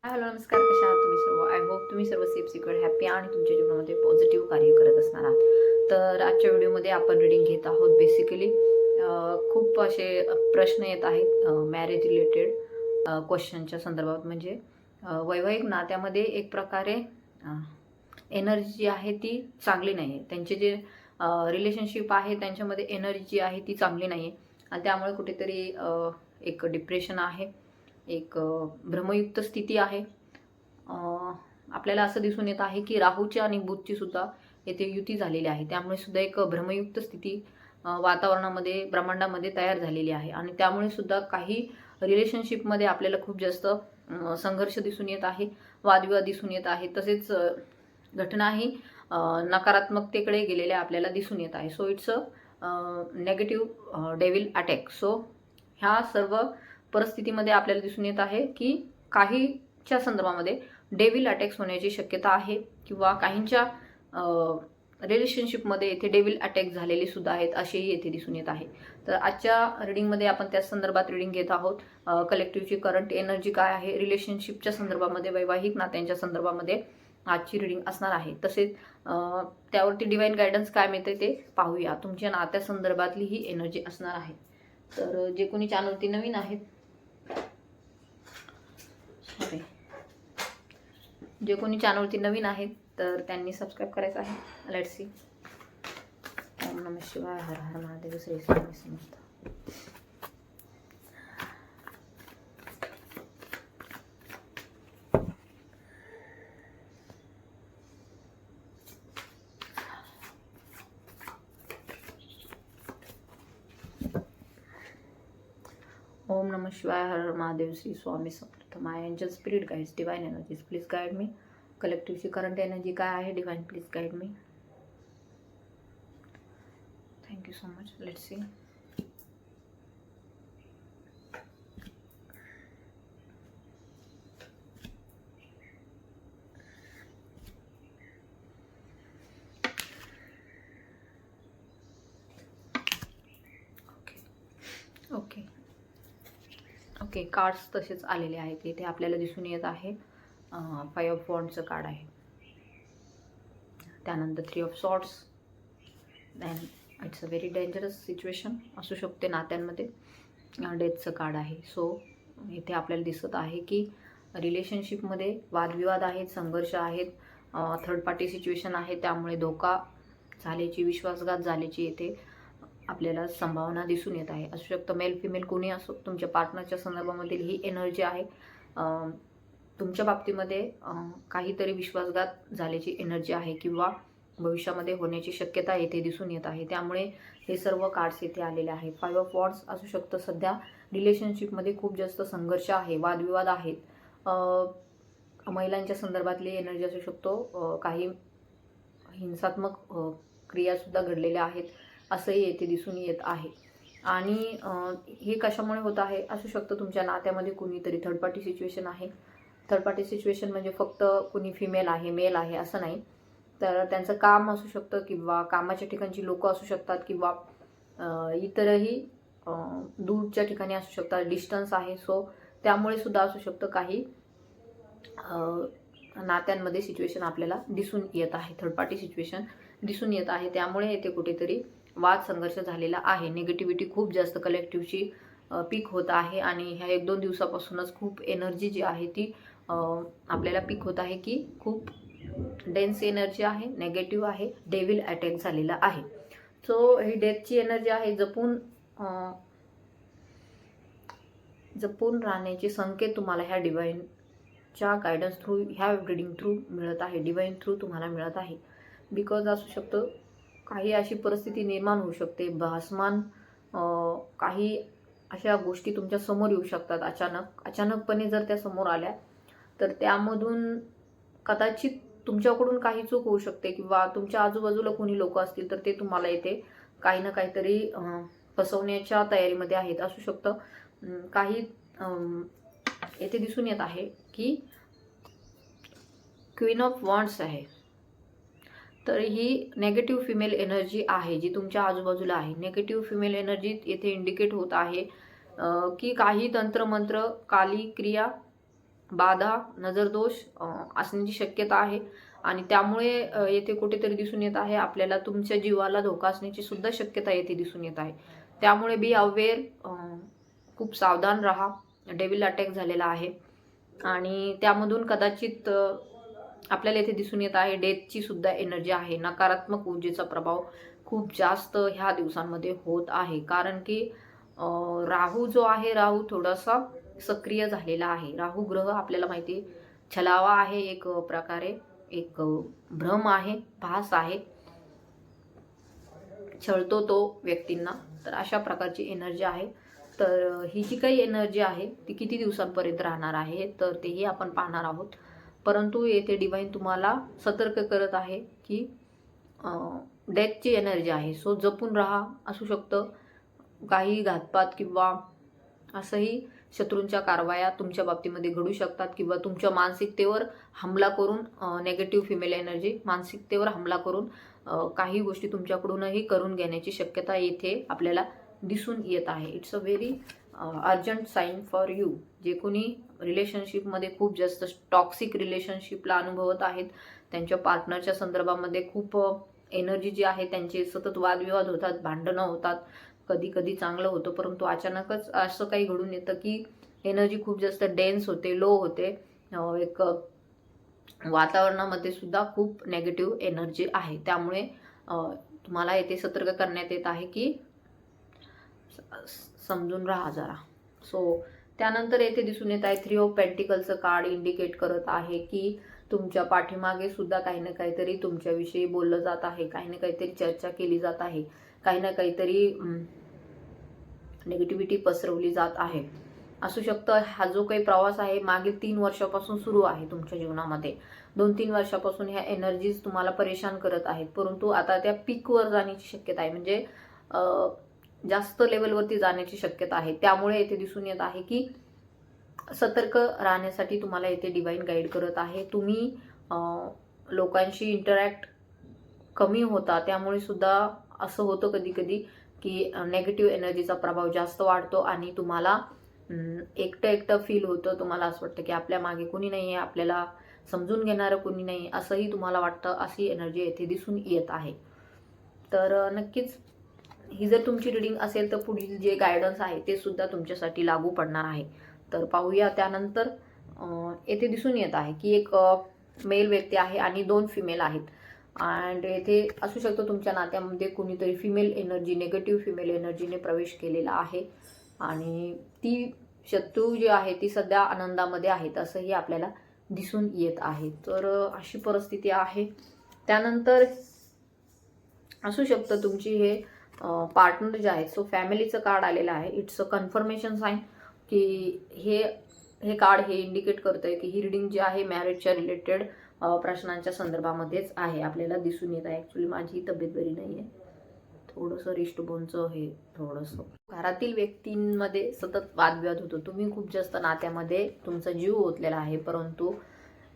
Hello नमस्कार, कशा आहात तुम्ही सर्व? आय होप तुम्ही सर्व सेफ सिक्युअर हॅपी आणि तुमच्या जीवनामध्ये पॉझिटिव्ह कार्य करत असणार आहात. तर आजच्या व्हिडिओमध्ये आपण रीडिंग घेत आहोत. बेसिकली खूप असे प्रश्न येत आहेत मॅरेज रिलेटेड क्वेश्चनच्या संदर्भात. म्हणजे वैवाहिक नात्यामध्ये एक प्रकारे एनर्जी जी आहे ती चांगली नाही आहे. त्यांचे जे रिलेशनशिप आहे त्यांच्यामध्ये एनर्जी आहे ती चांगली नाही आहे आणि त्यामुळे कुठेतरी एक डिप्रेशन आहे, एक भ्रमयुक्त स्थिती आहे. आपल्याला असं दिसून येत आहे की राहूची आणि बुधची सुद्धा येथे युती झालेली आहे. त्यामुळे सुद्धा एक भ्रमयुक्त स्थिती वातावरणामध्ये, ब्रह्मांडामध्ये तयार झालेली आहे आणि त्यामुळे सुद्धा काही रिलेशनशिपमध्ये आपल्याला खूप जास्त संघर्ष दिसून येत आहे, वादविवाद दिसून येत आहे. तसेच घटनाही नकारात्मकतेकडे गेलेल्या आपल्याला दिसून येत आहे. So it's a negative devil attack. So ह्या सर्व परिस्थितीमध्ये आपल्याला दिसून येत आहे की काहीच्या संदर्भामध्ये डेव्हिल अटॅक्स होण्याची शक्यता आहे किंवा काहींच्या रिलेशनशिपमध्ये येथे डेव्हिल अटॅक झालेले सुद्धा आहेत असेही येथे दिसून येत आहे. तर आजच्या रीडिंगमध्ये आपण त्या संदर्भात रीडिंग घेत आहोत. कलेक्टिव्हची करंट एनर्जी काय आहे, रिलेशनशिपच्या संदर्भामध्ये, वैवाहिक नात्यांच्या संदर्भामध्ये आजची रीडिंग असणार आहे. तसेच त्यावरती डिवाइन गायडन्स काय मिळते ते पाहूया. तुमच्या नात्या संदर्भातली ही एनर्जी असणार आहे. तर जे कोणी चॅनलवरती नवीन आहेत, जे कोणी चॅनलवरती नवीन आहेत तर त्यांनी सबस्क्राईब करायचं आहे. Let's see. ओम नमः शिवाय, हर हर महादेव, श्री स्वामी समर्थ. ओम नमः शिवाय, हर हर Mahadev, Shri Swami Samarth. My angel spirit guides, divine energies, please guide me. कलेक्टिव्हची करंट एनर्जी काय आहे, divine please guide me. Thank you so much. Let's see. Okay okay cards तसेच आलेले आहेत. इथे आपल्याला दिसून येत आहे 5 ऑफ वॉन्ड्सचं कार्ड आहे, त्यानंतर 3 of swords. Than it's a very dangerous situation असू शकते नात्यांमध्ये. डेथचं कार्ड आहे. सो इथे आपल्याला दिसत आहे की रिलेशनशिपमध्ये वादविवाद आहेत, संघर्ष आहेत, थर्ड पार्टी सिच्युएशन आहे, त्यामुळे धोका झाल्याची, विश्वासघात झाल्याची इथे आपल्याला संभावना दिसून येत आहे. असू शकतं मेल फिमेल कोणी असो, तुमच्या पार्टनरच्या संदर्भामधील ही एनर्जी आहे. तुमच्या बाबतीमध्ये काहीतरी विश्वासघात झाल्याची एनर्जी आहे किंवा भविष्यामध्ये होण्याची शक्यता येथे दिसून येत आहे. त्यामुळे हे सर्व कार्ड्स येथे आलेले आहेत. 5 ऑफ वॉन्ड्स असू शकतं. सध्या रिलेशनशिपमध्ये खूप जास्त संघर्ष आहे, वादविवाद आहेत. महिलांच्या संदर्भातली एनर्जी असू शकतो. काही हिंसात्मक क्रियासुद्धा घडलेल्या आहेत असंही येथे दिसून येत आहे. आणि हे कशामुळे होत आहे असू शकतं, तुमच्या नात्यामध्ये कुणीतरी थर्ड पार्टी सिच्युएशन आहे. थर्ड पार्टी सिच्युएशन म्हणजे फक्त कुणी फिमेल आहे, मेल आहे असं नाही. तर त्यांचं काम असू शकतं किंवा कामाच्या ठिकाणची लोकं असू शकतात किंवा इतरही दूरच्या ठिकाणी असू शकतात, डिस्टन्स आहे. सो त्यामुळे सुद्धा असू शकतं काही नात्यांमध्ये सिच्युएशन आपल्याला दिसून येत आहे, थर्ड पार्टी सिच्युएशन दिसून येत आहे. त्यामुळे येथे कुठेतरी वाद संघर्ष झालेला आहे. निगेटिव्हिटी खूप जास्त कलेक्टिव्हची पीक होत आहे आणि ह्या 1-2 दिवसापासूनच खूप एनर्जी जी आहे ती आपल्याला पीक होत आहे की खूप डेन्स एनर्जी आहे, नेगेटिव्ह आहे, डेव्हिल अटॅक झालेला आहे. सो ही डेथची एनर्जी आहे. जपून राहण्याचे संकेत तुम्हाला ह्या डिवाइनच्या गायडन्स थ्रू, ह्या रीडिंग थ्रू मिळत आहे, डिवाइन थ्रू तुम्हाला मिळत आहे. बिकॉज असू शकतं काही अशी परिस्थिती निर्माण होऊ शकते, भासमान काही अशा गोष्टी तुमच्या समोर येऊ शकतात अचानकपणे. जर त्या समोर आल्या तर त्यामधून कदाचित तुमच्याकडून काही चूक होऊ शकते किंवा तुमच्या आजूबाजूला कोणी लोक असतील तर ते तुम्हाला येथे काही ना काहीतरी फसवण्याच्या तयारीमध्ये आहेत असू शकतं. काही येथे दिसून येत आहे की क्वीन ऑफ वॉन्ड्स आहे. तर ही नेगेटिव्ह फिमेल एनर्जी आहे जी तुमच्या आजूबाजूला आहे. नेगेटिव्ह फिमेल एनर्जी येथे इंडिकेट होत आहे की काही तंत्रमंत्र, काली क्रिया बाधा, नजरदोष असण्याची शक्यता आहे. आणि त्यामुळे येथे कुठेतरी दिसून येत आहे आपल्याला तुमच्या जीवाला धोका असण्याची सुद्धा शक्यता येथे दिसून येत आहे. त्यामुळे बी अवेअर, खूप सावधान राहा. डेव्हिल अटॅक झालेला आहे आणि त्यामधून कदाचित आपल्याला येथे दिसून येत आहे डेथची सुद्धा एनर्जी आहे. नकारात्मक ऊर्जेचा प्रभाव खूप जास्त ह्या दिवसांमध्ये होत आहे. कारण की राहू जो आहे, राहू थोडासा सक्रिय झालेला आहे. राहू ग्रह आपल्याला माहिती छलावा आहे, एक प्रकारे एक भ्रम आहे, भास आहे, छळतो तो व्यक्तींना. तर अशा प्रकारची एनर्जी आहे. तर ही जी काही एनर्जी आहे ती किती दिवसांपर्यंत राहणार आहे तर तेही आपण पाहणार आहोत. परंतु येथे डिवाइन तुम्हाला सतर्क करत आहे की डेथची एनर्जी आहे, सो जपून राहा. असू शकतं काही घातपात किंवा असंही शत्रूंच्या कारवाया तुमच्या बाबतीमध्ये घडू शकतात किंवा तुमच्या मानसिकतेवर हमला करून नेगेटिव्ह फिमेल एनर्जी मानसिकतेवर हमला करून काही गोष्टी तुमच्याकडूनही करून घेण्याची शक्यता येथे आपल्याला दिसून येत आहे. It's a very urgent sign for you. जे कोणी रिलेशनशिपमध्ये खूप जास्त टॉक्सिक रिलेशनशिपला अनुभवत आहेत, त्यांच्या पार्टनरच्या संदर्भामध्ये खूप एनर्जी जी आहे त्यांचे सतत वादविवाद होतात, भांडणं होतात, कधी कधी चांगलं होतं, परंतु अचानकच असं काही घडून येतं की एनर्जी खूप जास्त डेन्स होते, लो होते. एक वातावरणामध्ये सुद्धा खूप नेगेटिव्ह एनर्जी आहे. त्यामुळे तुम्हाला येथे सतर्क करण्यात येत आहे की समजून राहा जरा. सो त्यानंतर येथे दिसून येत आहे 3 ऑफ पेंटिकलचं कार्ड इंडिकेट करत आहे की तुमच्या पाठीमागे सुद्धा काही ना काहीतरी तुमच्याविषयी बोललं जात आहे, काही ना काहीतरी चर्चा केली जात आहे, काही ना काहीतरी निगेटिव्हिटी पसरवली जात आहे. असू शकतं हा जो काही प्रवास आहे मागील 3 वर्षापासून सुरू आहे तुमच्या जीवनामध्ये. 2-3 वर्षापासून ह्या एनर्जीज तुम्हाला परेशान करत आहेत, परंतु आता त्या पीकवर जाण्याची शक्यता आहे, म्हणजे जास्त लेवलवरती जाण्याची शक्यता आहे. त्यामुळे येथे दिसून येत आहे की सतर्क राहण्यासाठी तुम्हाला येथे डिवाइन गाईड करत आहे. तुम्ही लोकांशी इंटरॅक्ट कमी होता, त्यामुळे सुद्धा असं होतं कधी कधी की नेगेटिव्ह एनर्जीचा प्रभाव जास्त वाढतो आणि तुम्हाला एकटं एकटं फील होतं. तुम्हाला असं वाटतं की आपल्या मागे कोणी नाही आहे, आपल्याला समजून घेणारं कोणी नाही, असंही तुम्हाला वाटतं. अशी एनर्जी येथे दिसून येत आहे. तर नक्कीच ही जर तुमची रीडिंग असेल तर पुढील जे गायडन्स आहे ते सुद्धा तुमच्यासाठी लागू पडणार आहे. तर पाहूया. त्यानंतर येथे दिसून येत आहे की एक मेल व्यक्ती आहे आणि 2 फिमेल आहेत. अँड येथे असू शकतं तुमच्या नात्यामध्ये कोणीतरी फिमेल एनर्जी, निगेटिव्ह फिमेल एनर्जीने प्रवेश केलेला आहे आणि ती शत्रू जी आहे ती सध्या आनंदामध्ये आहेत असंही आपल्याला दिसून येत आहे. तर अशी परिस्थिती आहे. त्यानंतर असू शकतं तुमची हे पार्टनर जे आहेत, सो फॅमिलीचं कार्ड आलेलं आहे. इट्स अ कन्फर्मेशन साईन की हे कार्ड हे इंडिकेट करतंय की ही रीडिंग जी आहे मॅरेजच्या रिलेटेड प्रश्नांच्या संदर्भामध्येच आहे. आपल्याला दिसून येत आहे. ॲक्च्युली माझी तब्येत बरी नाही आहे, थोडंसं रिस्ट बोनचं हे थोडंसं. घरातील व्यक्तींमध्ये सतत वादविवाद होतो, तुम्ही खूप जास्त नात्यामध्ये तुमचा जीव ओतलेला आहे, परंतु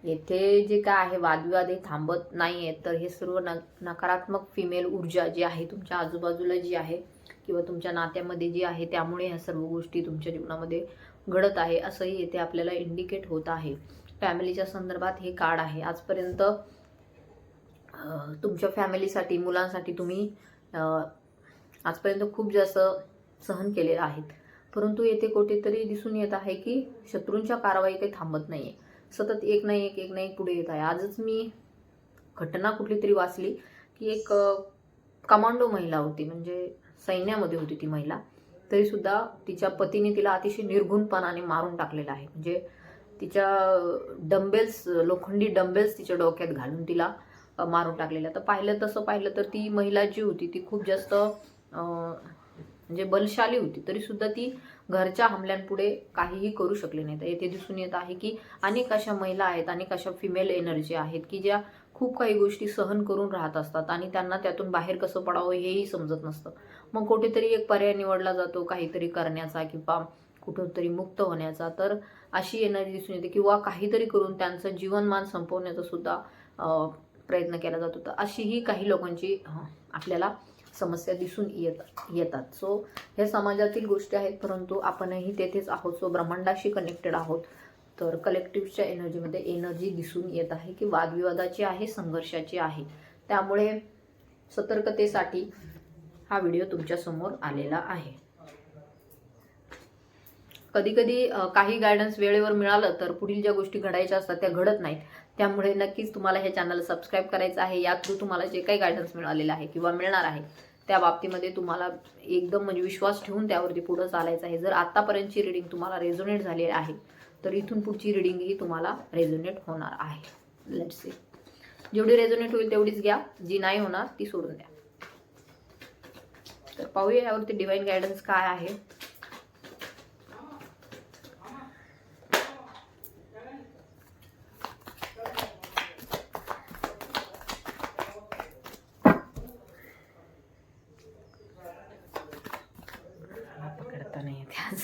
येथे जे काय आहे वादविवाद हे थांबत नाही आहेत. तर हे सर्व नकारात्मक फिमेल ऊर्जा जी आहे तुमच्या आजूबाजूला जी आहे किंवा तुमच्या नात्यामध्ये जी आहे, त्यामुळे ह्या सर्व गोष्टी तुमच्या जीवनामध्ये घडत आहे असंही येथे आपल्याला इंडिकेट होत आहे. फॅमिलीच्या संदर्भात हे कार्ड आहे. आजपर्यंत तुमच्या फॅमिलीसाठी, मुलांसाठी तुम्ही आजपर्यंत खूप जास्त सहन केलेलं आहेत, परंतु येथे कुठेतरी दिसून येत आहे की शत्रूंच्या कारवाई काही थांबत नाही आहे. सतत एक ना एक पुढे येत आहे. आजच मी घटना कुठली तरी वाचली की एक कमांडो महिला होती, म्हणजे सैन्यामध्ये होती ती महिला, तरीसुद्धा तिच्या पतीने तिला अतिशय निर्घुणपणाने मारून टाकलेलं आहे. म्हणजे तिच्या डंबेल्स, लोखंडी डंबेल्स तिच्या डोक्यात घालून तिला मारून टाकलेलं. तर पाहिलं तर ती महिला जी होती ती खूप जास्त म्हणजे बलशाली होती, तरीसुद्धा ती घरच्या हमल्यांपुढे काहीही करू शकले नाही. तर येथे दिसून येत आहे की अनेक अशा महिला आहेत, अनेक अशा फिमेल एनर्जी आहेत की ज्या खूप काही गोष्टी सहन करून राहत असतात आणि त्यांना त्यातून बाहेर कसं पडावं हेही समजत नसतं. मग कुठेतरी एक पर्याय निवडला जातो काहीतरी करण्याचा किंवा कुठेतरी मुक्त होण्याचा. तर अशी एनर्जी दिसून येते किंवा काहीतरी करून त्यांचं जीवनमान संपवण्याचा सुद्धा प्रयत्न केला जातो. तर अशीही काही लोकांची आपल्याला समस्या दिसून येतात. सो हे समाजातील गोष्टी आहेत, परंतु आपणही तेथेच आहोत. सो ब्रह्मांडाशी कनेक्टेड आहोत. तर कलेक्टिव्हच्या एनर्जीमध्ये एनर्जी दिसून येत आहे की वादविवादाची आहे, संघर्षाची आहे. त्यामुळे सतर्कतेसाठी हा व्हिडिओ तुमच्यासमोर आलेला आहे. कधी कधी काही गायडन्स वेळेवर मिळालं तर पुढील ज्या गोष्टी घडायच्या असतात त्या घडत नाहीत. त्यामुळे नक्कीच तुम्हाला हे चॅनल सबस्क्राईब करायचं आहे. या थ्रू तुम्हाला जे काही गायडन्स मिळालेलं आहे किंवा मिळणार आहे त्या बाबतीमध्ये तुम्हाला एकदम म्हणजे विश्वास ठेवून त्यावरती पुढे चालायचं आहे. जर आतापर्यंतची रिडिंग तुम्हाला रेझोनेट झाली आहे तर इथून पुढची रिडिंग ही तुम्हाला रेझोनेट होणार आहे. Let's see. जेवढी रेझोनेट होईल तेवढीच घ्या, जी नाही होणार ती सोडून द्या. तर पाहूया यावरती डिवाइन गायडन्स काय आहे. पकडता नाही येते आज.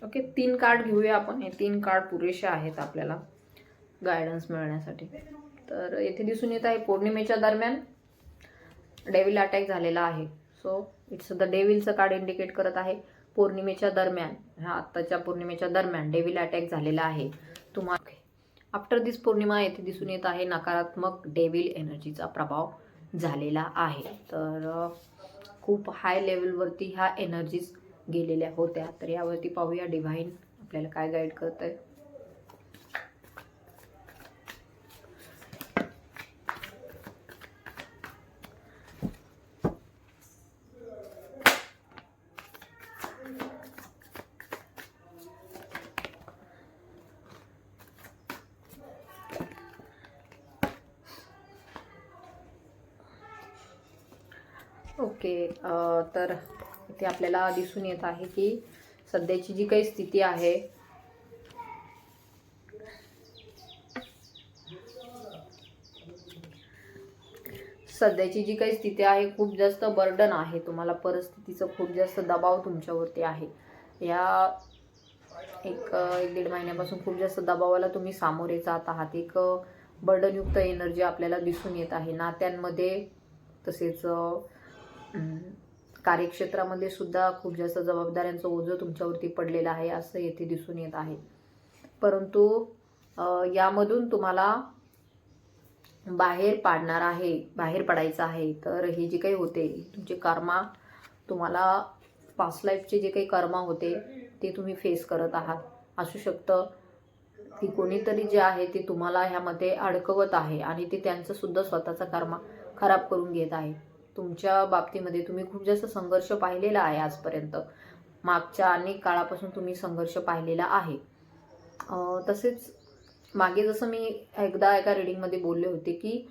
ओके, 3 कार्ड घेऊया आपण. हे 3 कार्ड पुरेसे आहेत आपल्याला गायडन्स मिळण्यासाठी. तर येथे दिसून येत आहे पौर्णिमेच्या दरम्यान डेव्हिल अटॅक झालेला आहे. सो इट्स द डेव्हिलचं कार्ड इंडिकेट करत आहे. पौर्णिमेच्या दरम्यान, ह्या आत्ताच्या पौर्णिमेच्या दरम्यान डेव्हिल अटॅक झालेला आहे तुम्हाला. आफ्टर दिस पौर्णिमा येथे दिसून येत आहे नकारात्मक डेव्हिल एनर्जीचा प्रभाव झालेला आहे. तर खूप हाय लेवलवरती ह्या एनर्जीज गेलेल्या होत्या. तर यावरती पाहूया डिव्हाइन आपल्याला काय गाईड करत आहे. ओके, तर इथे आपल्याला दिसून येत आहे की सध्याची जी काही स्थिती आहे खूप जास्त बर्डन आहे. तुम्हाला परिस्थितीचं खूप जास्त दबाव तुमच्यावरती आहे. या एक 1-1.5 महिन्यापासून खूप जास्त दबावाला तुम्ही सामोरे जात आहात. एक बर्डनयुक्त एनर्जी आपल्याला दिसून येत आहे नात्यांमध्ये, तसेच कार्यक्षेत्रामध्ये सुद्धा खूप जास्त जबाबदाऱ्यांचं ओझं तुमच्यावरती पडलेलं आहे असं येथे दिसून येत आहे. परंतु यामधून तुम्हाला बाहेर पडायचं आहे. तर हे जे काही होते तुमचे कर्मा, तुम्हाला पास्ट लाईफचे जे काही कर्मा होते ते तुम्ही फेस करत आहात. असू शकतं की कोणीतरी जे आहे ते तुम्हाला ह्यामध्ये अडकवत आहे आणि ते त्यांचं सुद्धा स्वतःचा कर्मा खराब करून घेत आहे. तुमच्या बाबतीमध्ये तुम्ही खूप जास्त संघर्ष पाहिलेला आहे आजपर्यंत. मागच्या अनेक काळापासून तुम्ही संघर्ष पाहिलेला आहे. तसेच मागे जसं मी एकदा एका रिडिंगमध्ये बोलले होते की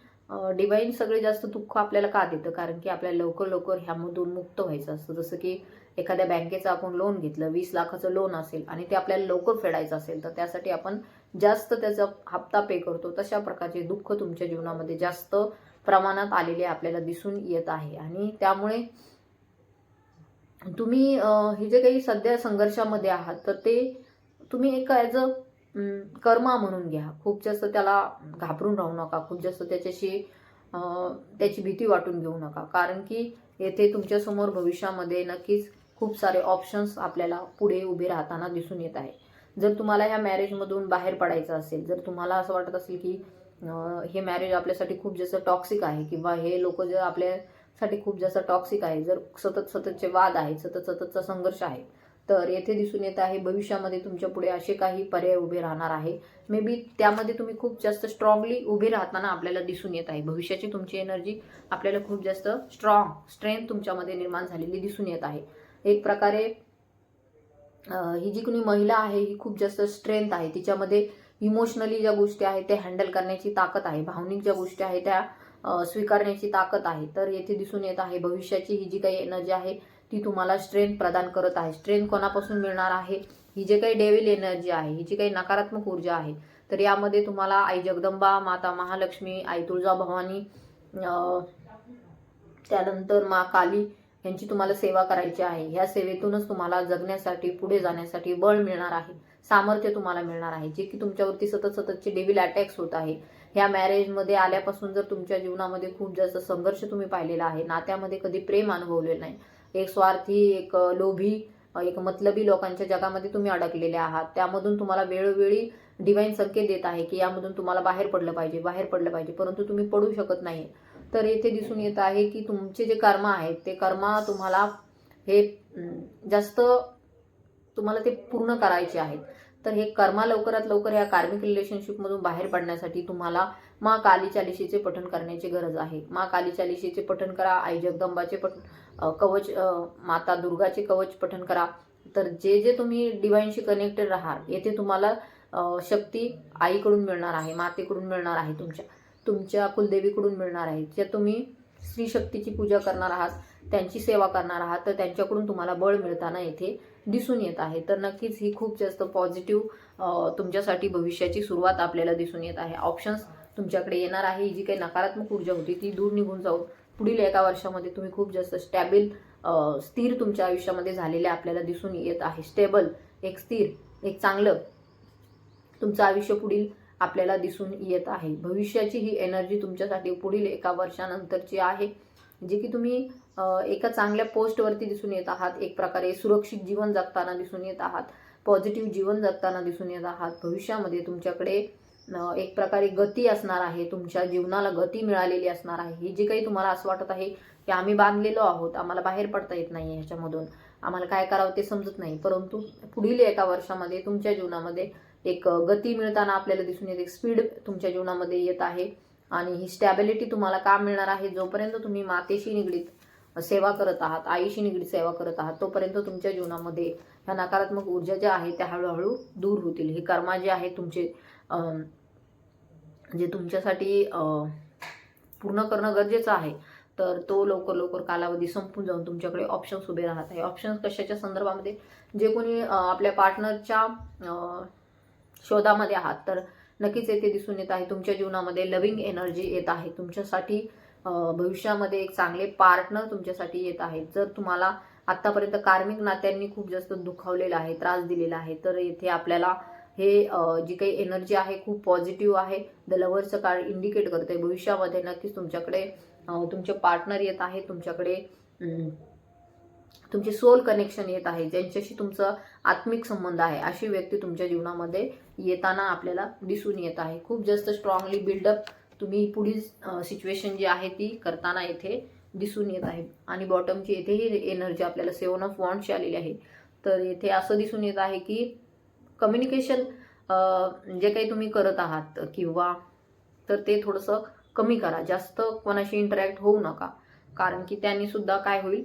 डिवाइन सगळे जास्त दुःख आपल्याला का देतं, कारण की आपल्याला लवकर लवकर ह्यामधून मुक्त व्हायचं असतं. जसं की एखाद्या बँकेचं आपण लोन घेतलं, 20 लाखाचं लोन असेल आणि ते आपल्याला लवकर फेडायचं असेल तर त्यासाठी आपण जास्त त्याचा हप्ता पे करतो. तशा प्रकारचे दुःख तुमच्या जीवनामध्ये जास्त प्रमाणात आलेले आपल्याला दिसून येत आहे. आणि त्यामुळे तुम्ही हे जे काही सध्या संघर्षामध्ये आहात तर ते तुम्ही एक ॲज अ कर्मा म्हणून घ्या. खूप जास्त त्याला घाबरून राहू नका. खूप जास्त त्याची भीती वाटून घेऊ नका, कारण की येथे तुमच्यासमोर भविष्यामध्ये नक्कीच खूप सारे ऑप्शन्स आपल्याला पुढे उभे राहताना दिसून येत आहे. जर तुम्हाला ह्या मॅरेजमधून बाहेर पडायचं असेल, जर तुम्हाला असं वाटत असेल की हे मॅरेज आपल्यासाठी खूप जास्त टॉक्सिक आहे किंवा हे लोक जर आपल्यासाठी खूप जास्त टॉक्सिक आहे, जर सततचे वाद आहेत, सततचा संघर्ष आहे, तर येथे दिसून येत आहे भविष्यामध्ये तुमच्या पुढे असे काही पर्याय उभे राहणार आहे. मे बी त्यामध्ये तुम्ही खूप जास्त स्ट्रॉंगली उभे राहताना आपल्याला दिसून येत आहे. भविष्याची तुमची एनर्जी आपल्याला खूप जास्त स्ट्रेंथ तुमच्यामध्ये निर्माण झालेली दिसून येत आहे. एक प्रकारे ही जी कोणी महिला आहे ही खूप जास्त स्ट्रेंथ आहे. तिच्यामध्ये इमोशनली ज्या गोष्टी आहेत त्या हँडल करण्याची ताकद आहे. भावनिक ज्या गोष्टी आहेत त्या स्वीकारण्याची ताकद आहे. तर येथे दिसून येत आहे भविष्याची ही जी काही एनर्जी आहे ती तुम्हाला स्ट्रेंथ प्रदान करत आहे. स्ट्रेंथ कोणापासून मिळणार आहे? ही जे काही डेव्हिल एनर्जी आहे, ही जी काही नकारात्मक ऊर्जा आहे, तर यामध्ये तुम्हाला आई जगदंबा, माता महालक्ष्मी, आई तुळजाभवानी, त्यानंतर माँ काली यांची तुम्हाला सेवा करायची आहे. ह्या सेवेतूनच तुम्हाला जगण्यासाठी, पुढे जाण्यासाठी बळ मिळणार आहे, सामर्थ्य तुम्हाला मिळणार आहे. जे की तुमच्यावरती सततचे डेव्हिल अटॅक्स होत आहे, ह्या मॅरेजमध्ये आल्यापासून जर तुमच्या जीवनामध्ये खूप जास्त संघर्ष तुम्ही पाहिलेला आहे, नात्यामध्ये कधी प्रेम अनुभवलेलं नाही, एक स्वार्थी, एक लोभी, एक मतलबी लोकांच्या जगामध्ये तुम्ही अडकलेले आहात, त्यामधून तुम्हाला वेळोवेळी डिवाइन संकेत देत आहे की यामधून तुम्हाला बाहेर पडलं पाहिजे, परंतु तुम्ही पडू शकत नाही. तर येथे दिसून येत आहे की तुमचे जे कर्म आहेत ते कर्म तुम्हाला हे जास्त तुम्हाला ते पूर्ण करायचे आहेत. तर हे कर्मा लवकरात लवकर या कार्मिक रिलेशनशिपमधून बाहेर पडण्यासाठी तुम्हाला माँ काली चालीशीचे पठण करण्याची गरज आहे. माँ काली चालीशीचे पठण करा, आई जगदंबाचे कवच, माता दुर्गाचे कवच पठण करा. तर जे जे तुम्ही डिवाइनशी कनेक्टेड राहाल, येथे तुम्हाला शक्ती आईकडून मिळणार आहे, मातेकडून मिळणार आहे, तुमच्या कुलदेवीकडून मिळणार आहे. जे तुम्ही स्त्री शक्तीची पूजा करणार आहात, त्यांची सेवा करणार आहात, तर त्यांच्याकडून तुम्हाला बळ मिळताना येथे दिसून येत आहे. तर नक्कीच ही खूप जास्त पॉझिटिव्ह तुमच्यासाठी भविष्याची सुरुवात आपल्याला दिसून येत आहे. ऑप्शन्स तुमच्याकडे येणार आहे. ही जी काही नकारात्मक ऊर्जा होती ती दूर निघून जाऊन पुढील एका वर्षामध्ये तुम्ही खूप जास्त स्टॅबिल, स्थिर तुमच्या आयुष्यामध्ये झालेले आपल्याला दिसून येत आहे. स्टेबल, एक स्थिर, एक चांगलं तुमचं आयुष्य पुढील आपल्याला दिसून येत आहे. भविष्याची ही एनर्जी तुमच्यासाठी पुढील एका वर्षानंतरची आहे, जे की तुम्ही एका चांगल्या पोस्टवरती दिसून येत आहात, एक प्रकारे सुरक्षित जीवन जगताना दिसून येत आहात, पॉझिटिव्ह जीवन जगताना दिसून येत आहात. भविष्यामध्ये तुमच्याकडे एक प्रकारे गती असणार आहे, तुमच्या जीवनाला गती मिळालेली असणार आहे. ही जी काही तुम्हाला असं वाटत आहे की आम्ही बांधलेलो आहोत, आम्हाला बाहेर पडता येत नाही ह्याच्यामधून, आम्हाला काय करावं ते समजत नाही, परंतु पुढील एका वर्षामध्ये तुमच्या जीवनामध्ये एक गती मिळताना आपल्याला दिसून येते, एक स्पीड तुमच्या जीवनामध्ये येत आहे. आणि ही स्टॅबिलिटी तुम्हाला का मिळणार आहे? जोपर्यंत तुम्ही मातेशी निगडीत सेवा करत आहात, आईशी निगडीत सेवा करत आहात, तोपर्यंत तुमच्या जीवनामध्ये ह्या नकारात्मक ऊर्जा ज्या आहेत त्या हळूहळू दूर होतील. हे कर्मा जे आहे तुमचे, जे तुमच्यासाठी पूर्ण करणं गरजेचं आहे, तर तो लवकर लवकर कालावधी संपून जाऊन तुमच्याकडे ऑप्शन्स उभे राहत आहे. ऑप्शन्स कशाच्या संदर्भामध्ये? जे कोणी आपल्या पार्टनरच्या शोधामध्ये आहात, तर नक्कीच येथे दिसून येत आहे तुमच्या जीवनामध्ये लव्हिंग एनर्जी येत आहे. तुमच्यासाठी भविष्यामध्ये एक चांगले पार्टनर तुमच्यासाठी येत आहेत. जर तुम्हाला आत्तापर्यंत कार्मिक नात्यांनी खूप जास्त दुखावलेलं आहे, त्रास दिलेला आहे, तर येथे आपल्याला हे जी काही एनर्जी आहे खूप पॉझिटिव्ह आहे. द लव्हरचं कार्ड इंडिकेट करते भविष्यामध्ये नक्कीच तुमच्याकडे तुमचे पार्टनर येत आहे, तुमच्याकडे तुमचे सोल कनेक्शन येत आहे, ज्यांच्याशी तुमचा आत्मिक संबंध आहे, अशी व्यक्ती तुमच्या जीवनामध्ये येताना आपल्याला दिसून येत आहे. खूप जास्त स्ट्रॉंगली बिल्डअप तुम्ही पुढील सिच्युएशन जी आहे ती करताना येथे दिसून येत आहे. आणि बॉटमची येथेही एनर्जी आपल्याला 7 ऑफ वॉन्ड्सची आलेली आहे. तर येथे असं दिसून येत आहे की कम्युनिकेशन जे काही तुम्ही करत आहात किंवा तर ते थोडंसं कमी करा, जास्त कोणाशी इंटरॅक्ट होऊ नका, कारण की त्यांनी सुद्धा काय होईल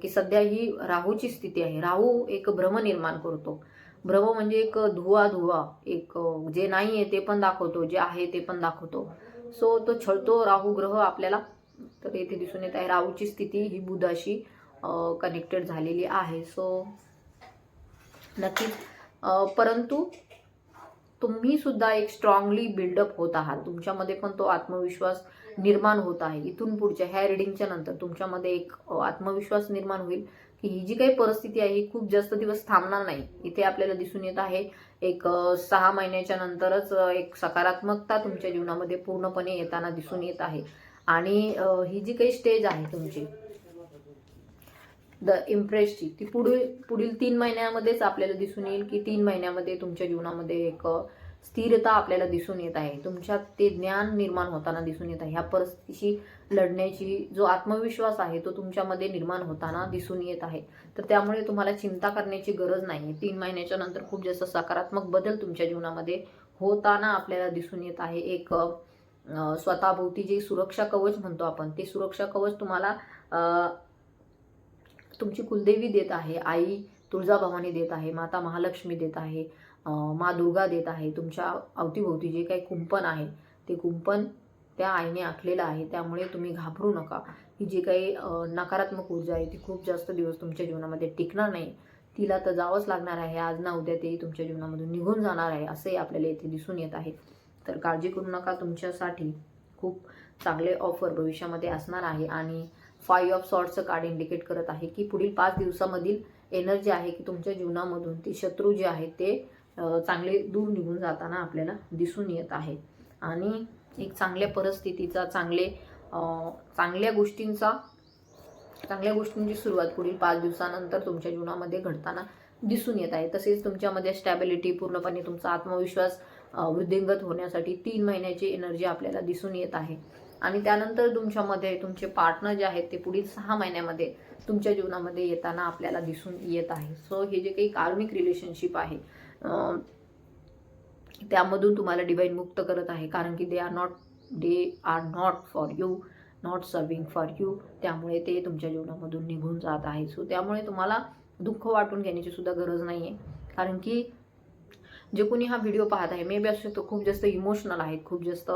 की सध्या ही राहूची स्थिती आहे. राहू एक भ्रम निर्माण करतो. भ्रम म्हणजे एक धुवा, एक जे नाही आहे ते पण दाखवतो, जे आहे ते पण दाखवतो. सो तो छळतो राहू ग्रह आपल्याला. तर येथे दिसून येत आहे राहूची स्थिती ही बुधाशी कनेक्टेड झालेली आहे. सो नक्कीच परंतु तुम्ही सुद्धा एक स्ट्रॉंगली बिल्डअप होत आहात. तुमच्यामध्ये पण तो आत्मविश्वास निर्माण होत आहे. इथून पुढच्या ह्या रिडिंगच्या नंतर तुमच्यामध्ये एक आत्मविश्वास निर्माण होईल की ही जी काही परिस्थिती आहे ही खूप जास्त दिवस थांबणार नाही. इथे आपल्याला दिसून येत आहे एक 6 महिन्याच्या नंतरच एक सकारात्मकता तुमच्या जीवनामध्ये पूर्णपणे येताना दिसून येत आहे. आणि ही जी काही स्टेज आहे तुमची द इम्प्रेसची, ती पुढील 3 महिन्यामध्येच आपल्याला दिसून येईल की 3 महिन्यामध्ये तुमच्या जीवनामध्ये एक स्थिरता आपल्याला दिसून येत आहे. तुमच्यात ते ज्ञान निर्माण होताना दिसून येत आहे. ह्या परिस्थितीशी लढण्याची जो आत्मविश्वास आहे तो तुमच्यामध्ये निर्माण होताना दिसून येत आहे. तर त्यामुळे तुम्हाला चिंता करण्याची गरज नाही. 3 महिन्याच्या नंतर खूप जास्त सकारात्मक बदल तुमच्या जीवनामध्ये होताना आपल्याला दिसून येत आहे. एक स्वतःभोवती जे सुरक्षा कवच म्हणतो आपण, ते सुरक्षा कवच तुम्हाला तुमची कुलदेवी देत आहे, आई तुळजाभवानी देत आहे, माता महालक्ष्मी देत आहे, माँ दुर्गा देत आहे. तुमच्या अवतीभोवती जे काही कुंपण आहे ते कुंपण त्या आईने आखलेलं आहे. त्यामुळे तुम्ही घाबरू नका. ही जी काही नकारात्मक ऊर्जा आहे ती खूप जास्त दिवस तुमच्या जीवनामध्ये टिकणार नाही. तिला तर जावंच लागणार आहे. आज ना उद्या ते तुमच्या जीवनामधून निघून जाणार आहे, असे आपल्याला इथे दिसून येत आहे. तर काळजी करू नका. तुमच्यासाठी खूप चांगले ऑफर भविष्यामध्ये असणार आहे. आणि 5 ऑफ सॉर्ड्सचं कार्ड इंडिकेट करत आहे की पुढील 5 दिवसामधील एनर्जी आहे की तुमच्या जीवनामधून ती शत्रू जे आहेत ते चांगले दूर निघून जाताना आपल्याला दिसून येत आहे. आणि एक चांगल्या परिस्थितीचा, चांगल्या गोष्टींची सुरुवात पुढील 5 दिवसानंतर तुमच्या जीवनामध्ये घडताना दिसून येत आहे. तसेच तुमच्यामध्ये स्टॅबिलिटी, पूर्णपणे तुमचा आत्मविश्वास वृद्धिंगत होण्यासाठी 3 महिन्याची एनर्जी आपल्याला दिसून येत आहे. आणि त्यानंतर तुमच्यामध्ये तुमचे पार्टनर जे आहेत ते पुढील 6 महिन्यामध्ये तुमच्या जीवनामध्ये येताना आपल्याला दिसून येत आहे. सो हे जे काही कार्मिक रिलेशनशिप आहे त्यामधून तुम्हाला डिवाइन मुक्त करत आहे, कारण की they are not for you, not serving for you. त्यामुळे ते तुमच्या जीवनामधून निघून जात आहे. सो त्यामुळे तुम्हाला दुःख वाटून घेण्याची सुद्धा गरज नाही आहे, कारण की जे कोणी हा व्हिडिओ पाहत आहे, मे बी असू शकतो खूप जास्त इमोशनल आहेत, खूप जास्त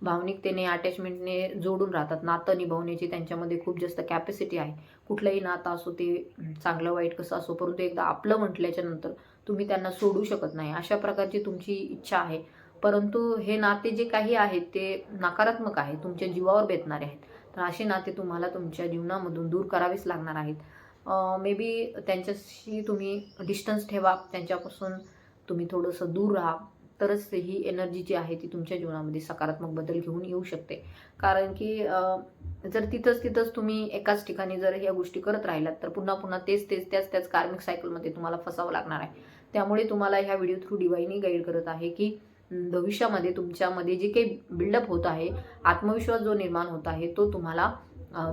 भावनिकतेने, अटॅचमेंटने जोडून राहतात. नातं निभावण्याची त्यांच्यामध्ये खूप जास्त कॅपॅसिटी आहे. कुठलंही नातं असो, ते चांगलं वाईट कसं असो, परंतु एकदा आपलं म्हटल्याच्या नंतर तुम्ही त्यांना सोडू शकत नाही, अशा प्रकारची तुमची इच्छा आहे. परंतु हे नाते जे काही आहेत ते नकारात्मक आहे, तुमच्या जीवावर बेतणारे आहेत. तर असे नाते तुम्हाला तुमच्या जीवनामधून दूर करावेच लागणार आहेत. मे बी त्यांच्याशी तुम्ही डिस्टन्स ठेवा, त्यांच्यापासून तुम्ही थोडंसं दूर राहा, तरच ही एनर्जी जी आहे ती तुमच्या जीवनामध्ये सकारात्मक बदल घेऊन येऊ शकते. कारण की जर तिथंच तुम्ही एकाच ठिकाणी जर ह्या गोष्टी करत राहिलात, तर पुन्हा पुन्हा त्याच कार्मिक सायकलमध्ये तुम्हाला फसावं लागणार आहे. त्यामुळे तुम्हाला ह्या व्हिडिओ थ्रू डिवाइनही गाईड करत आहे की भविष्यामध्ये तुमच्यामध्ये जे काही बिल्डअप होत आहे, आत्मविश्वास जो निर्माण होत आहे, तो तुम्हाला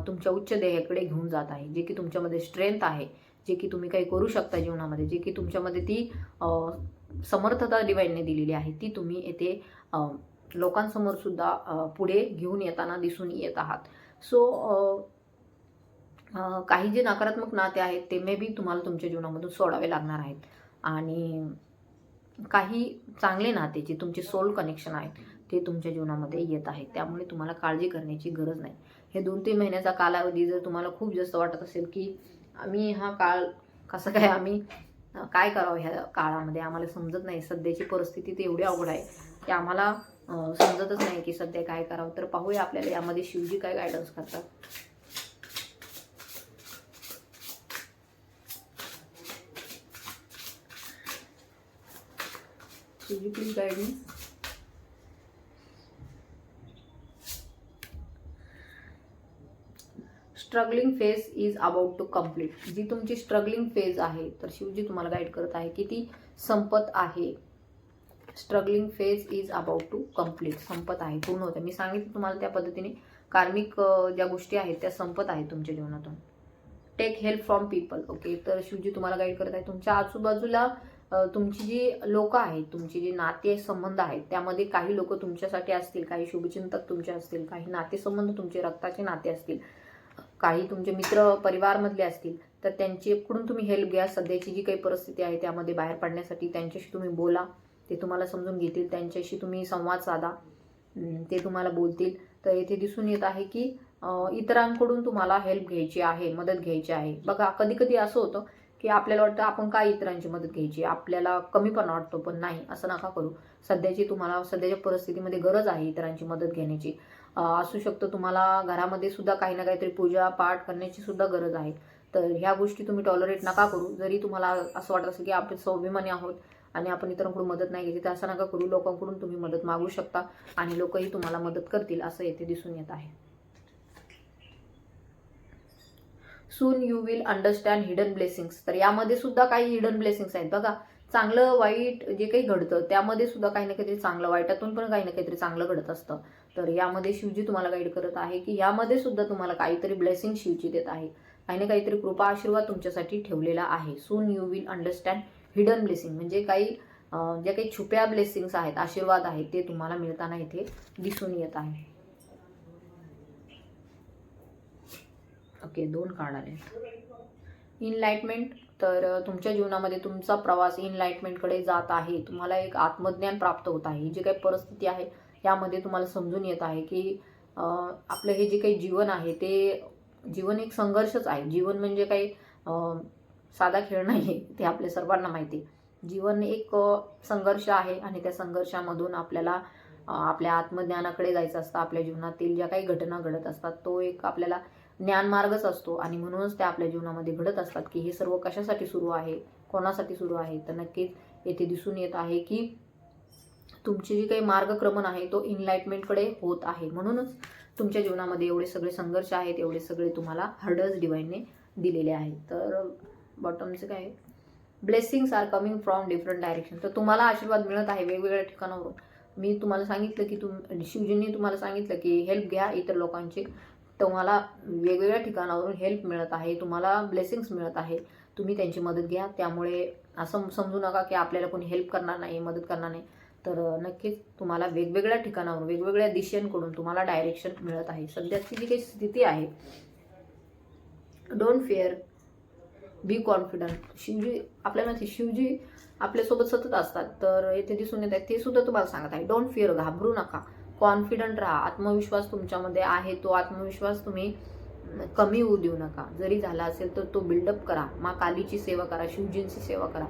तुमच्या उच्च ध्येयाकडे घेऊन जात आहे. जे की तुमच्यामध्ये स्ट्रेंथ आहे, जे की तुम्ही काही करू शकता जीवनामध्ये, जे की तुमच्यामध्ये ती समर्थता डिवाइनने दिलेली आहे, ती तुम्ही येथे लोकांसमोर सुद्धा पुढे घेऊन येताना दिसून येत आहात. सो काही जे नकारात्मक नाते आहेत ते मे बी तुम्हाला तुमच्या जीवनामधून सोडावे लागणार आहेत, आणि काही चांगले नाते जे तुमचे सोल कनेक्शन आहेत ते तुमच्या जीवनामध्ये येत आहेत. त्यामुळे तुम्हाला काळजी करण्याची गरज नाही. हे 2-3 महिन्याचा कालावधी जर तुम्हाला खूप जास्त वाटत असेल की आम्ही हा काळ कसं काय, आम्ही काय करावं ह्या काळामध्ये, आम्हाला समजत नाही, सध्याची परिस्थिती तर एवढी अवघड आहे की आम्हाला समजतच नाही की सध्या काय करावं, तर पाहूया आपल्याला यामध्ये शिवजी काय गायडन्स करतात. Shivji please guide me. Struggling phase is about to complete. जी तुमची स्ट्रगलिंग फेज आहे, तर शिवजी तुम्हाला गाईड करत आहे की ती संपत आहे. Struggling phase is about to complete, संपत आहे, पूर्ण होते. मी सांगितलं तुम्हाला त्या पद्धतीने कार्मिक ज्या गोष्टी आहेत त्या संपत आहेत तुमच्या जीवनातून. Take help from people. Okay, तर शिवजी तुम्हाला गाईड करत आहे तुमच्या आजूबाजूला तुमची जी लोक आहेत, तुमची जी नाते संबंध आहेत, त्यामध्ये काही लोक तुमच्यासाठी असतील, काही शुभचिंतक तुमचे असतील, काही नातेसंबंध तुमचे रक्ताचे नाते असतील, काही तुमचे मित्र परिवारमधले असतील, तर त्यांच्याकडून तुम्ही हेल्प घ्या. सध्याची जी काही परिस्थिती आहे त्यामध्ये बाहेर पडण्यासाठी त्यांच्याशी तुम्ही बोला, ते तुम्हाला समजून घेतील. त्यांच्याशी तुम्ही संवाद साधा, ते तुम्हाला बोलतील. तर येथे दिसून येत आहे की इतरांकडून तुम्हाला हेल्प घ्यायची आहे, मदत घ्यायची आहे. बघा, कधी कधी असं होतं की आपल्याला वाटतं आपण काय इतरांची मदत घ्यायची, आपल्याला कमीपणा वाटतो, पण नाही, असं नका करू. तुम्हाला सध्याच्या परिस्थितीमध्ये गरज आहे इतरांची मदत घेण्याची. असू शकतं तुम्हाला घरामध्ये सुद्धा काही ना काहीतरी पूजा पाठ करण्याची सुद्धा गरज आहे. तर ह्या गोष्टी तुम्ही टॉलरेट नका करू. जरी तुम्हाला असं वाटत असेल की आपण स्वाभिमानी आहोत आणि आपण इतरांकडून मदत नाही घ्यायची, तर असं नका करू. लोकांकडून तुम्ही मदत मागू शकता आणि लोकही तुम्हाला मदत करतील, असं येथे दिसून येत आहे. Soon you will understand hidden blessings. तर यामध्ये सुद्धा काही हिडन ब्लेसिंग्स आहेत. बघा, चांगलं वाईट जे काही घडतं त्यामध्ये सुद्धा काही ना काहीतरी चांगलं, वाईटातून पण काही ना काहीतरी चांगलं घडत असतं. तर यामध्ये शिवजी तुम्हाला गाईड करत आहे की यामध्ये सुद्धा तुम्हाला काहीतरी ब्लेसिंग शिवजी देत आहे, काही ना काहीतरी कृपा आशीर्वाद तुमच्यासाठी ठेवलेला आहे. Soon you will understand hidden blessing, म्हणजे काही ज्या काही छुप्या ब्लेसिंग्स आहेत, आशीर्वाद आहेत, ते तुम्हाला मिळताना इथे दिसून येत आहे. ओके, 2 कार्ड आले. इनलाइटमेंट. तर तुमच्या जीवनामध्ये तुमचा प्रवास इनलाइटमेंटकडे जात आहे. तुम्हाला एक आत्मज्ञान प्राप्त होत आहे. जी काही परिस्थिती आहे यामध्ये तुम्हाला समजून येत आहे की आपलं हे जे काही जीवन आहे ते जीवन एक संघर्षच आहे. जीवन म्हणजे काही साधा खेळ नाही आहे, ते आपल्या सर्वांना माहिती आहे. जीवन एक संघर्ष आहे आणि त्या संघर्षामधून आपल्याला आपल्या आत्मज्ञानाकडे जायचं असतं. आपल्या जीवनातील ज्या काही घटना घडत असतात तो एक आपल्याला ज्ञानमार्गच असतो, आणि म्हणूनच त्या आपल्या जीवनामध्ये घडत असतात की हे सर्व कशासाठी सुरू आहे, कोणासाठी सुरू आहे. तर नक्कीच येथे दिसून येत आहे की तुमची जी काही मार्गक्रमण आहे तो इनलाइटमेंटकडे होत आहे. म्हणूनच तुमच्या जीवनामध्ये एवढे सगळे संघर्ष आहेत, एवढे सगळे तुम्हाला हर्डल्स डिवाइनने दिलेले आहेत. तर बॉटमचं काय आहे, blessings are coming from different direction. तर तुम्हाला आशीर्वाद मिळत आहे वेगवेगळ्या ठिकाणावरून. मी तुम्हाला सांगितलं की शिवजींनी तुम्हाला सांगितलं की हेल्प घ्या इतर लोकांची. तुम्हाला वेगवेगळ्या ठिकाणावरून हेल्प मिळत आहे, तुम्हाला ब्लेसिंग्स मिळत आहे, तुम्ही त्यांची मदत घ्या. त्यामुळे असं समजू नका की आपल्याला कोणी हेल्प करणार नाही, मदत करणार नाही. तर नक्कीच तुम्हाला वेगवेगळ्या ठिकाणावरून वेगवेगळ्या दिशांकडून तुम्हाला डायरेक्शन मिळत आहे. सध्याची जी काही स्थिती आहे, don't fear, be confident. Shivji आपल्याला शिवजी आपल्यासोबत सतत असतात. तर येथे दिसून येत आहे ते सुद्धा तुम्हाला सांगत आहे, डोंट फिअर, घाबरू नका, कॉन्फिडंट राहा. आत्मविश्वास तुमच्यामध्ये आहे, तो आत्मविश्वास तुम्ही कमी होऊ देऊ नका. जरी झाला असेल तर तो बिल्डअप करा. माँ कालीची सेवा करा, शिवजींची सेवा करा.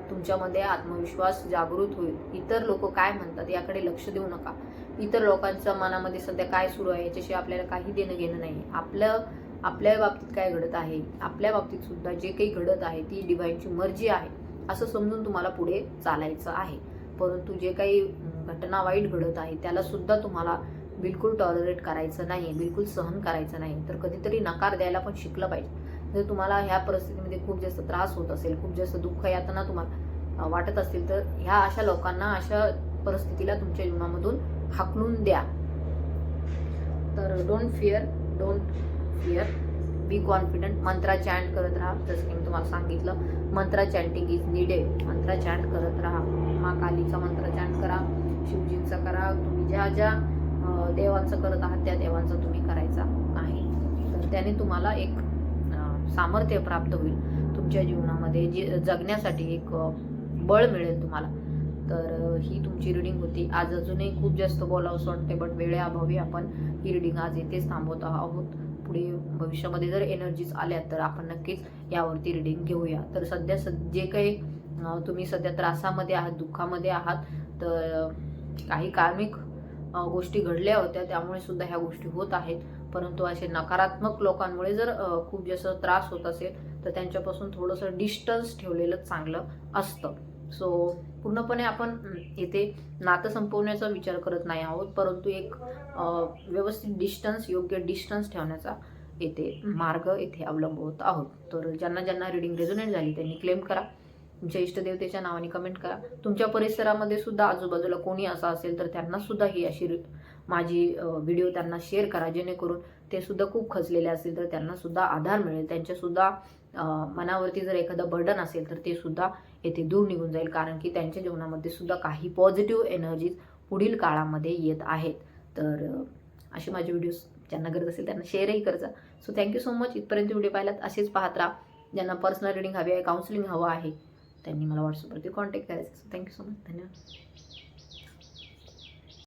तुमच्यामध्ये आत्मविश्वास जागृत होईल. इतर लोक काय म्हणतात याकडे लक्ष देऊ नका. इतर लोकांच्या मनामध्ये सध्या काय सुरू आहे याच्याशी आपल्याला काही देणं घेणं नाही. आपल्या बाबतीत काय घडत आहे, आपल्या बाबतीत सुद्धा जे काही घडत आहे ती डिव्हाइनची मर्जी आहे असं समजून तुम्हाला पुढे चालायचं आहे. परंतु जे काही घटना वाईट घडत आहे त्याला सुद्धा तुम्हाला बिलकुल टॉलरेट करायचं नाही, बिलकुल सहन करायचं नाही. तर कधीतरी नकार द्यायला पण शिकलं पाहिजे. जर तुम्हाला ह्या परिस्थितीमध्ये खूप जास्त त्रास होत असेल, खूप जास्त दुःख यातना तुम्हाला वाटत असतील, तर ह्या अशा लोकांना, अशा परिस्थितीला तुमच्या जीवनामधून हाकलून द्या. तर don't fear, be confident. Mantra chant करत राहा. जसं की मी तुम्हाला सांगितलं, mantra chanting is needed. Mantra chant करत राहा. माँ कालीचा मंत्र चॅन्ट करा, शिवजींचा करा. तुम्ही ज्या ज्या देवांचं करत आहात त्या देवांचं तुम्ही करायचा आहे. तर त्याने तुम्हाला एक सामर्थ्य प्राप्त होईल. तुमच्या जीवनामध्ये जगण्यासाठी एक बळ मिळेल तुम्हाला. तर ही तुमची रिडिंग होती. आज अजूनही खूप जास्त बोलावंसं वाटते, बट वेळेअभावी आपण ही रिडिंग आज इथेच थांबवत आहोत. पुढे भविष्यामध्ये जर एनर्जीज आल्या तर आपण नक्कीच यावरती रिडिंग घेऊया. तर सध्या जे काही तुम्ही सध्या त्रासामध्ये आहात, दुःखामध्ये आहात, तर काही कार्मिक गोष्टी घडल्या होत्या त्यामुळे सुद्धा ह्या गोष्टी होत आहेत. परंतु असे नकारात्मक लोकांमुळे जर खूप जास्त त्रास होत असेल तर त्यांच्यापासून थोडंसं डिस्टन्स ठेवलेलं चांगलं असतं. सो पूर्णपणे आपण येथे नातं संपवण्याचा विचार करत नाही आहोत, परंतु एक व्यवस्थित डिस्टन्स, योग्य डिस्टन्स ठेवण्याचा येथे मार्ग येथे अवलंबवत आहोत. तर ज्यांना रिडिंग रेझोनेट झाली त्यांनी क्लेम करा, तुमच्या इष्टदेवतेच्या नावाने कमेंट करा. तुमच्या परिसरामध्ये सुद्धा आजूबाजूला कोणी असं असेल तर त्यांना सुद्धा ही अशी माझी व्हिडिओ त्यांना शेअर करा, जेणेकरून ते सुद्धा खूप खचलेले असतील तर त्यांना सुद्धा आधार मिळेल. त्यांच्या सुद्धा मनावरती जर एखादं बर्डन असेल तर ते सुद्धा येथे दूर निघून जाईल, कारण की त्यांच्या जीवनामध्ये सुद्धा काही पॉझिटिव्ह एनर्जीज पुढील काळामध्ये येत आहेत. तर असे माझे व्हिडिओज ज्यांना गरज असेल त्यांना शेअरही करजा. So thank you so much. इथपर्यंत व्हिडिओ पाहिलात असेच पाहत राहा. ज्यांना पर्सनल रिडिंग हवी आहे, काउन्सिलिंग हवं आहे, त्यांनी मला व्हॉट्सअपवरती कॉन्टॅक्ट करायचं. So thank you so much. धन्यवाद.